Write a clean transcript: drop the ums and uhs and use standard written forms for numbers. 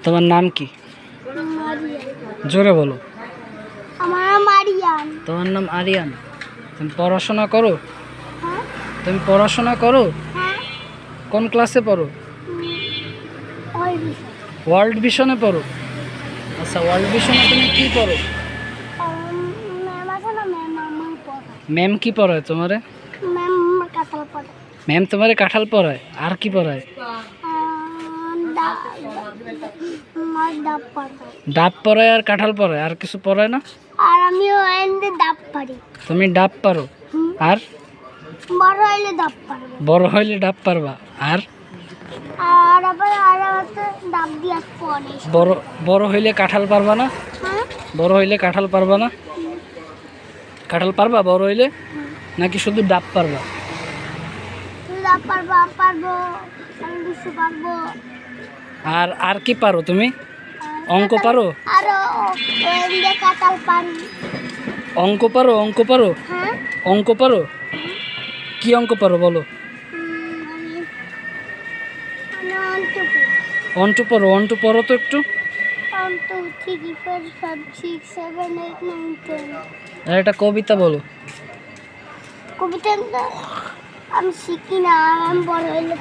তোমার নাম কি? জোরে বলো। আমার নাম আরিয়ান। তোমার নাম আরিয়ান। তুমি পড়াশোনা করো? হ্যাঁ তুমি পড়াশোনা করো? হ্যাঁ কোন ক্লাসে পড়ো? ওই বিষয় ওয়ার্ল্ড ভিশনে পড়ো? আচ্ছা, ওয়ার্ল্ড ভিশনে তুমি কি পড়ো? ম্যাম আছে না, ম্যাম আমার পড়ায়। ম্যাম কি পড়ায় তোমারে? ম্যাম আমার কাতাল পড়ায়। ম্যাম তোমারে কাঁঠাল পড়ায়, আর কি পড়ায়? ডাব পড়ায়। ডাব পড়ায় আর কাঁঠাল পড়ায়, আর কিছু পড়ায় না? আর আমিও এনে ডাব পারি। তুমি ডাব পারো? আর বড় হইলে ডাব পারবো। বড় হইলে ডাব পারবা? আর আর আবার হচ্ছে ডাব দিয়ে পরে। বড় বড় হইলে কাঁঠাল পারবা না? হ্যাঁ বড় হইলে কাঁঠাল পারবা না? কাঁঠাল পারবা বড় হইলে, নাকি শুধু ডাব পারবা? ডাব পারবো, আম পারবো, আমি কিছু পারবো। আর আর কি পারো তুমি? অঙ্ক পারো? আরো এনে কাতাল পারি। অঙ্ক পারো? অঙ্ক পারো? হ্যাঁ অঙ্ক পারো? কি অঙ্ক পারো বলো? অন্টু পারো? অন্টু পড়ো তো একটু। আর একটা কবিতা বলো। কবিতা আমি শিখি না, আমি বড় হইলে